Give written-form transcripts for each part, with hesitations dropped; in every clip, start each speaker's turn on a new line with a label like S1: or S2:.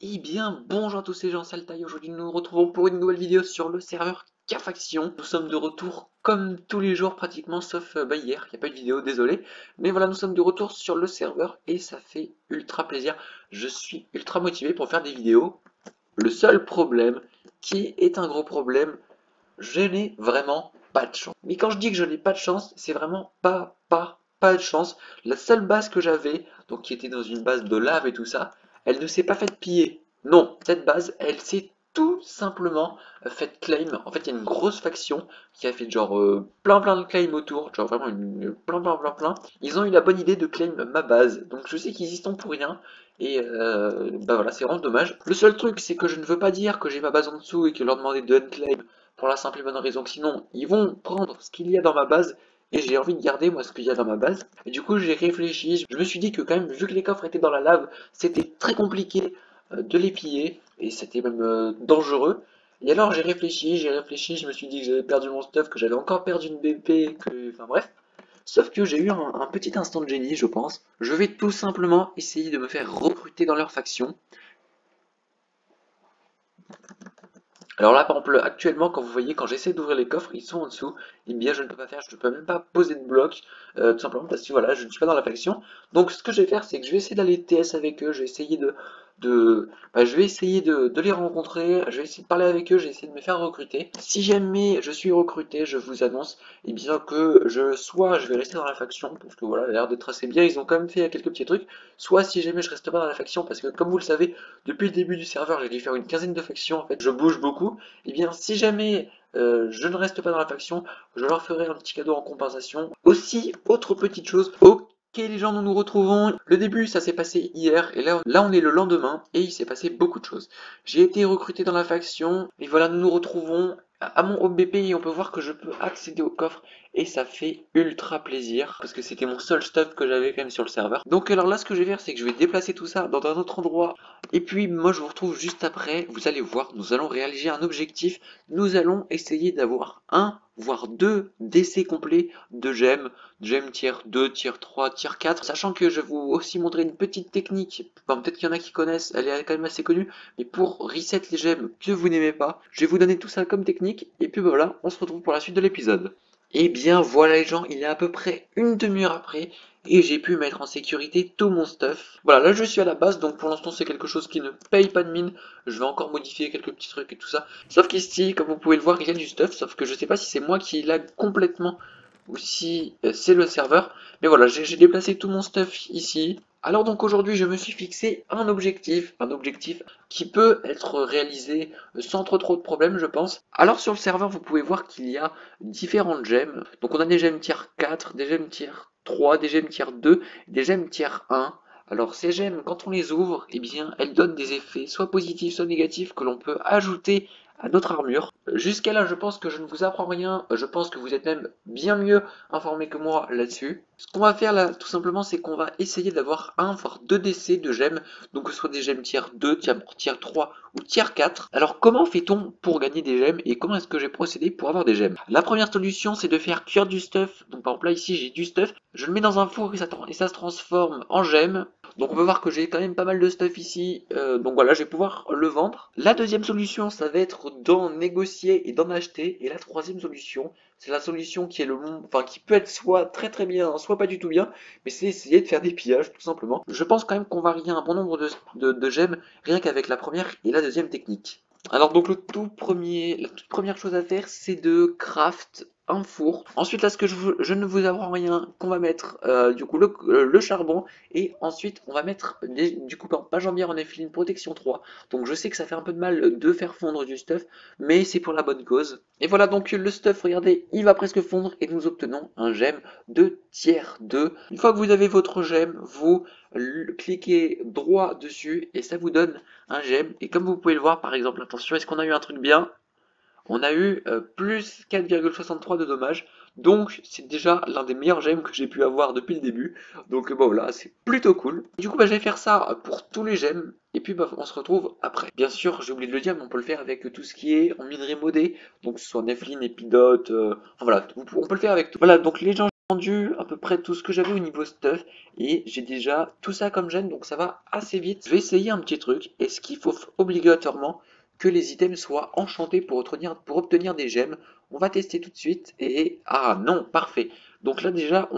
S1: Eh bien, bonjour à tous, c'est Jean Saltaï. Aujourd'hui, nous nous retrouvons pour une nouvelle vidéo sur le serveur K-Faction. Nous sommes de retour comme tous les jours pratiquement, sauf hier, il n'y a pas eu de vidéo, désolé. Mais voilà, nous sommes de retour sur le serveur et ça fait ultra plaisir. Je suis ultra motivé pour faire des vidéos. Le seul problème, qui est un gros problème, je n'ai vraiment pas de chance. Mais quand je dis que je n'ai pas de chance, c'est vraiment pas de chance. La seule base que j'avais, donc qui était dans une base de lave et tout ça, elle ne s'est pas faite piller. Non, cette base, elle s'est tout simplement faite claim. En fait, il y a une grosse faction qui a fait genre plein de claims autour, genre vraiment plein. Ils ont eu la bonne idée de claim ma base. Donc je sais qu'ils y sont pour rien. Et bah voilà, c'est vraiment dommage. Le seul truc, c'est que je ne veux pas dire que j'ai ma base en dessous et que leur demander de unclaim pour la simple et bonne raison que sinon, ils vont prendre ce qu'il y a dans ma base et j'ai envie de garder moi ce qu'il y a dans ma base. Et du coup, j'ai réfléchi, je me suis dit que quand même, vu que les coffres étaient dans la lave, c'était très compliqué de les piller et c'était même dangereux. Et alors j'ai réfléchi, je me suis dit que j'avais perdu mon stuff, que j'avais encore perdu une BP, que... Enfin bref. Sauf que j'ai eu un petit instant de génie, je pense. Je vais tout simplement essayer de me faire recruter dans leur faction. Alors là, par exemple, actuellement, quand vous voyez, quand j'essaie d'ouvrir les coffres, ils sont en dessous. Et bien, je ne peux pas faire, je ne peux même pas poser de bloc, tout simplement parce que voilà, je ne suis pas dans la faction. Donc, ce que je vais faire, c'est que je vais essayer d'aller TS avec eux, je vais essayer je vais essayer de les rencontrer, je vais essayer de parler avec eux, je vais essayer de me faire recruter. Si jamais je suis recruté, je vous annonce, et bien que soit je vais rester dans la faction, parce que voilà, elle a l'air d'être assez bien, ils ont quand même fait quelques petits trucs, soit si jamais je reste pas dans la faction, parce que comme vous le savez, depuis le début du serveur, j'ai dû faire une quinzaine de factions, en fait, je bouge beaucoup. Et bien, si jamais je ne reste pas dans la faction, je leur ferai un petit cadeau en compensation. Aussi, autre petite chose, ok les gens, nous nous retrouvons. Le début, ça s'est passé hier, et là on est le lendemain, et il s'est passé beaucoup de choses. J'ai été recruté dans la faction, et voilà, nous nous retrouvons à mon OBP, et on peut voir que je peux accéder au coffre, et ça fait ultra plaisir, parce que c'était mon seul stuff que j'avais quand même sur le serveur. Donc alors là, ce que je vais faire, c'est que je vais déplacer tout ça dans un autre endroit, et puis moi je vous retrouve juste après, vous allez voir, nous allons réaliser un objectif, nous allons essayer d'avoir un, voire deux décès complets de gemmes tier 2, tier 3, tier 4, sachant que je vais vous aussi montrer une petite technique, bon, peut-être qu'il y en a qui connaissent, elle est quand même assez connue, mais pour reset les gemmes que vous n'aimez pas, je vais vous donner tout ça comme technique, et puis bah voilà, on se retrouve pour la suite de l'épisode. Et bien voilà les gens, il est à peu près une demi-heure après, et j'ai pu mettre en sécurité tout mon stuff. Voilà, là je suis à la base, donc pour l'instant c'est quelque chose qui ne paye pas de mine. Je vais encore modifier quelques petits trucs et tout ça. Sauf qu'ici, comme vous pouvez le voir, il y a du stuff, sauf que je sais pas si c'est moi qui lag complètement ou si c'est le serveur. Mais voilà, j'ai déplacé tout mon stuff ici. Alors donc aujourd'hui je me suis fixé un objectif qui peut être réalisé sans trop de problèmes je pense. Alors sur le serveur vous pouvez voir qu'il y a différentes gemmes. Donc on a des gemmes tier 4, des gemmes tier 3, des gemmes tier 2, des gemmes tier 1. Alors ces gemmes, quand on les ouvre, eh bien, elles donnent des effets soit positifs, soit négatifs que l'on peut ajouter à notre armure. Jusqu'à là, je pense que je ne vous apprends rien, je pense que vous êtes même bien mieux informé que moi là-dessus. Ce qu'on va faire là, tout simplement, c'est qu'on va essayer d'avoir un voire deux décès de gemmes, donc que ce soit des gemmes tier 2, tier 3 ou tier 4. Alors comment fait-on pour gagner des gemmes et comment est-ce que j'ai procédé pour avoir des gemmes? La première solution, c'est de faire cuire du stuff. Donc par exemple là ici j'ai du stuff, je le mets dans un four et ça se transforme en gemmes. Donc on peut voir que j'ai quand même pas mal de stuff ici, donc voilà, je vais pouvoir le vendre. La deuxième solution, ça va être d'en négocier et d'en acheter. Et la troisième solution, c'est la solution qui est enfin qui peut être soit très bien, soit pas du tout bien, mais c'est essayer de faire des pillages tout simplement. Je pense quand même qu'on va varier un bon nombre de gemmes rien qu'avec la première et la deuxième technique. Alors donc la toute première chose à faire, c'est de craft un four. Ensuite, là, je ne vous apprends rien, qu'on va mettre du coup le charbon et ensuite on va mettre du coup pas jambière, on a fait une protection 3. Donc je sais que ça fait un peu de mal de faire fondre du stuff, mais c'est pour la bonne cause. Et voilà donc le stuff, regardez, il va presque fondre et nous obtenons un gemme de tier 2. Une fois que vous avez votre gemme, vous cliquez droit dessus et ça vous donne un gemme. Et comme vous pouvez le voir par exemple, attention, est-ce qu'on a eu un truc bien? On a eu plus 4,63 de dommages, donc c'est déjà l'un des meilleurs gemmes que j'ai pu avoir depuis le début, donc bon voilà, c'est plutôt cool. Du coup bah, je vais faire ça pour tous les gemmes, et puis bah, on se retrouve après. Bien sûr, j'ai oublié de le dire, mais on peut le faire avec tout ce qui est en minerai modé, donc que ce soit Nephlin, Epidote, enfin voilà, on peut le faire avec tout. Voilà, donc les gens vendu à peu près tout ce que j'avais au niveau stuff et j'ai déjà tout ça comme gemme donc ça va assez vite. Je vais essayer un petit truc. Est-ce qu'il faut obligatoirement que les items soient enchantés pour obtenir des gemmes? On va tester tout de suite et ah non, parfait. Donc là déjà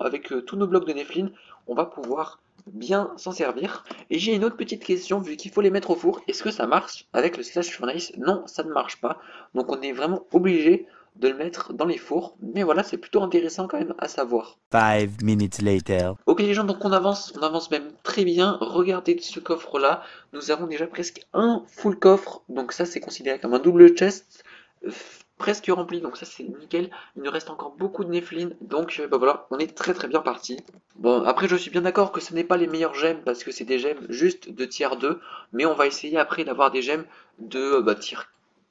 S1: avec tous nos blocs de Nephlin, on va pouvoir bien s'en servir. Et j'ai une autre petite question, vu qu'il faut les mettre au four, est-ce que ça marche avec le slash furnace? Non, ça ne marche pas. Donc on est vraiment obligé de le mettre dans les fours. Mais voilà, c'est plutôt intéressant quand même à savoir.
S2: 5 minutes later.
S1: Ok les gens, donc on avance même très bien. Regardez ce coffre-là. Nous avons déjà presque un full coffre. Donc ça, c'est considéré comme un double chest. Presque rempli, donc ça c'est nickel. Il nous reste encore beaucoup de Nephlin, donc bah voilà, on est très bien parti. Bon, après je suis bien d'accord que ce n'est pas les meilleures gemmes, parce que c'est des gemmes juste de tier 2, mais on va essayer après d'avoir des gemmes de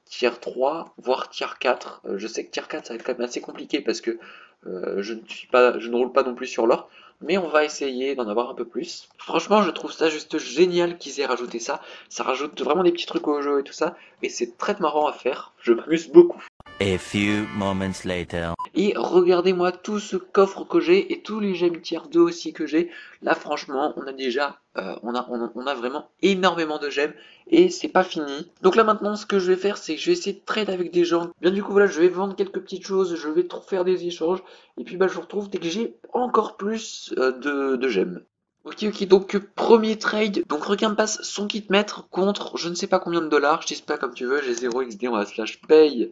S1: tier 3, voire tier 4. Je sais que tier 4 ça va être quand même assez compliqué, parce que je ne roule pas non plus sur l'or, mais on va essayer d'en avoir un peu plus. Franchement, je trouve ça juste génial qu'ils aient rajouté ça. Ça rajoute vraiment des petits trucs au jeu et tout ça, et c'est très marrant à faire. Je m'amuse beaucoup.
S2: A few moments later.
S1: Et regardez-moi tout ce coffre que j'ai et tous les gemmes tier 2 aussi que j'ai. Là franchement on a déjà on a vraiment énormément de gemmes et c'est pas fini. Donc là maintenant ce que je vais faire c'est que je vais essayer de trade avec des gens. Bien du coup voilà, je vais vendre quelques petites choses, je vais faire des échanges et puis bah je vous retrouve dès que j'ai encore plus de gemmes. Ok, donc premier trade, donc requin me passe son kit maître contre je ne sais pas combien de dollars, je dis pas comme tu veux, j'ai 0 XD, on va slash paye.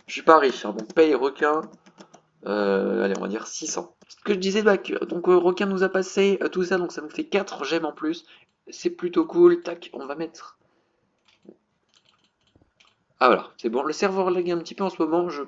S1: Je suis pas riche, hein, donc paye requin. Allez, on va dire 600. Ce que je disais, donc requin nous a passé tout ça, donc ça nous fait 4 gemmes en plus. C'est plutôt cool. Tac, on va mettre. Ah voilà, c'est bon. Le serveur lag un petit peu en ce moment. Je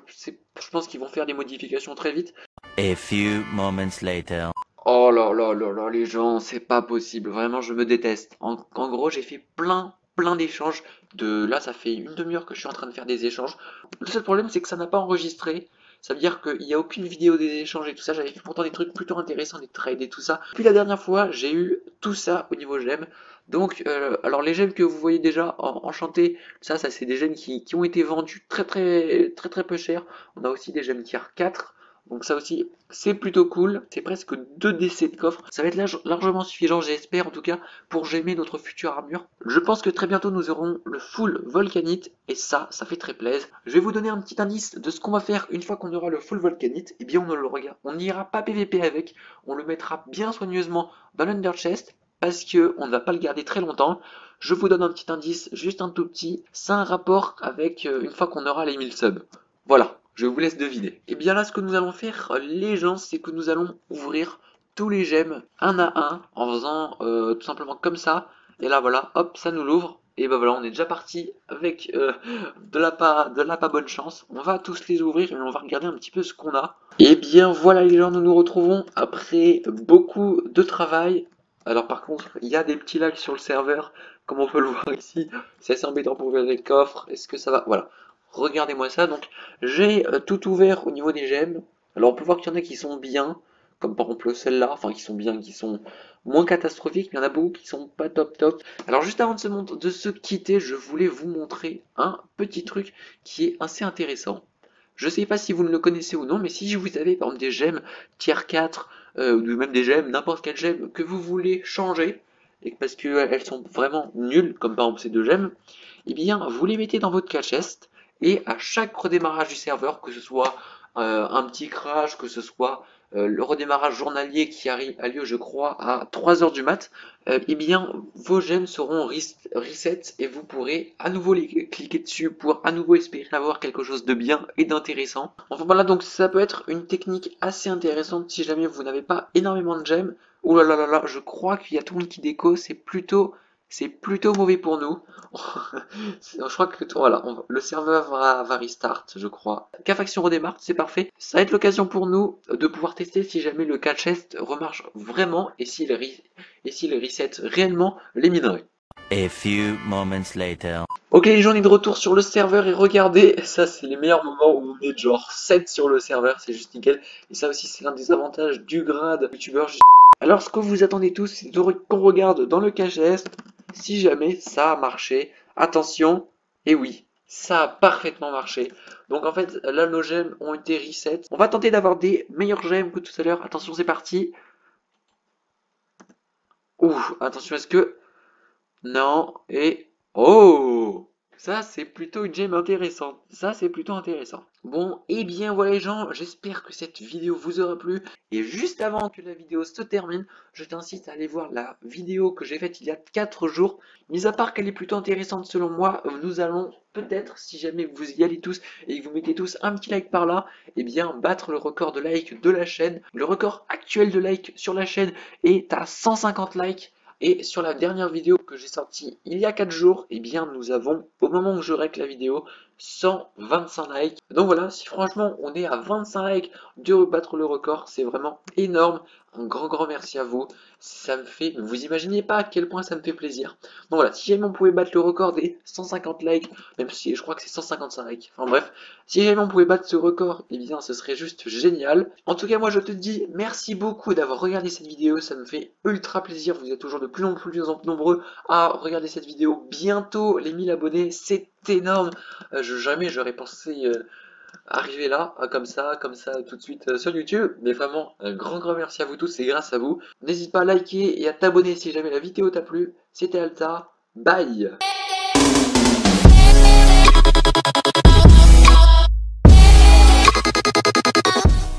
S1: pense qu'ils vont faire des modifications très vite.
S2: A few moments later.
S1: Oh là là là là, les gens, c'est pas possible. Vraiment, je me déteste. En gros, j'ai fait plein d'échanges. Là, ça fait une demi-heure que je suis en train de faire des échanges. Le seul problème, c'est que ça n'a pas enregistré. Ça veut dire qu'il n'y a aucune vidéo des échanges et tout ça. J'avais fait pourtant des trucs plutôt intéressants, des trades et tout ça. Puis la dernière fois, j'ai eu tout ça au niveau gemmes. Donc, alors les gemmes que vous voyez déjà enchantées, ça c'est des gemmes qui ont été vendues très peu cher. On a aussi des gemmes tier 4. Donc ça aussi, c'est plutôt cool. C'est presque 2 décès de coffre. Ça va être largement suffisant, j'espère en tout cas, pour gemmer notre future armure. Je pense que très bientôt nous aurons le full volcanite. Et ça fait très plaisir. Je vais vous donner un petit indice de ce qu'on va faire une fois qu'on aura le full volcanite. Eh bien on ne le regarde. On n'ira pas PVP avec. On le mettra bien soigneusement dans l'under chest. Parce que on ne va pas le garder très longtemps. Je vous donne un petit indice, juste un tout petit. C'est un rapport avec une fois qu'on aura les 1000 subs. Voilà. Je vous laisse deviner. Et bien là, ce que nous allons faire, les gens, c'est que nous allons ouvrir tous les gemmes un à un en faisant tout simplement comme ça. Et là, voilà, hop, ça nous l'ouvre. Et ben voilà, on est déjà parti avec de la pas bonne chance. On va tous les ouvrir et on va regarder un petit peu ce qu'on a. Et bien voilà les gens, nous nous retrouvons après beaucoup de travail. Alors par contre, il y a des petits lags sur le serveur, comme on peut le voir ici. C'est assez embêtant pour ouvrir les coffres. Est-ce que ça va? Voilà. Regardez-moi ça, donc j'ai tout ouvert au niveau des gemmes. Alors on peut voir qu'il y en a qui sont bien, comme par exemple celle-là, enfin qui sont bien, qui sont moins catastrophiques, mais il y en a beaucoup qui sont pas top. Alors juste avant de se quitter, je voulais vous montrer un petit truc qui est assez intéressant. Je sais pas si vous ne le connaissez ou non, mais si vous avez par exemple des gemmes tier 4, ou même des gemmes, n'importe quelle gemme que vous voulez changer, et parce qu'elles sont vraiment nulles, comme par exemple ces deux gemmes, eh bien vous les mettez dans votre cache chest, et à chaque redémarrage du serveur, que ce soit un petit crash, que ce soit le redémarrage journalier qui a lieu, je crois, à 3 heures du mat, eh bien, vos gemmes seront reset et vous pourrez à nouveau les cliquer dessus pour à nouveau espérer avoir quelque chose de bien et d'intéressant. Enfin voilà, donc ça peut être une technique assez intéressante si jamais vous n'avez pas énormément de gemmes. Ouh là là là là, je crois qu'il y a tout le monde qui déco, c'est plutôt mauvais pour nous. Je crois que voilà, le serveur va restart, je crois. K-Faction redémarre, c'est parfait. Ça va être l'occasion pour nous de pouvoir tester si jamais le catch chest remarche vraiment et s'il reset réellement les minerais.
S2: A few moments later.
S1: Ok les gens, on est de retour sur le serveur et regardez, ça c'est les meilleurs moments où on est genre 7 sur le serveur, c'est juste nickel. Et ça aussi c'est l'un des avantages du grade youtubeur. Alors ce que vous attendez tous, c'est qu'on regarde dans le cache chest si jamais ça a marché. Attention, et oui, Ça a parfaitement marché. Donc en fait, là, nos gemmes ont été reset. On va tenter d'avoir des meilleures gemmes que tout à l'heure. Attention, c'est parti. Ouh, attention, est-ce que... Non, et... Oh! Ça, c'est plutôt une gemme intéressante. Ça, c'est plutôt intéressant. Bon, et bien voilà les gens, j'espère que cette vidéo vous aura plu. Et juste avant que la vidéo se termine, je t'incite à aller voir la vidéo que j'ai faite il y a 4 jours. Mis à part qu'elle est plutôt intéressante selon moi, nous allons peut-être, si jamais vous y allez tous et que vous mettez tous un petit like par là, et bien battre le record de like de la chaîne. Le record actuel de like sur la chaîne est à 150 likes. Et sur la dernière vidéo que j'ai sortie il y a 4 jours, eh bien nous avons, au moment où je règle la vidéo, 125 likes. Donc voilà, si franchement on est à 25 likes de battre le record, c'est vraiment énorme. Un grand merci à vous. Ça me fait, vous imaginez pas à quel point ça me fait plaisir. Donc voilà, si jamais on pouvait battre le record des 150 likes, même si je crois que c'est 155 likes, enfin bref, si jamais on pouvait battre ce record, eh bien ce serait juste génial. En tout cas moi je te dis merci beaucoup d'avoir regardé cette vidéo, ça me fait ultra plaisir, vous êtes toujours de plus en plus nombreux à regarder cette vidéo. Bientôt les 1000 abonnés, c'est énorme. Jamais j'aurais pensé arriver là, comme ça, tout de suite sur YouTube. Mais vraiment, un grand merci à vous tous, c'est grâce à vous. N'hésite pas à liker et à t'abonner si jamais la vidéo t'a plu. C'était Alta, bye!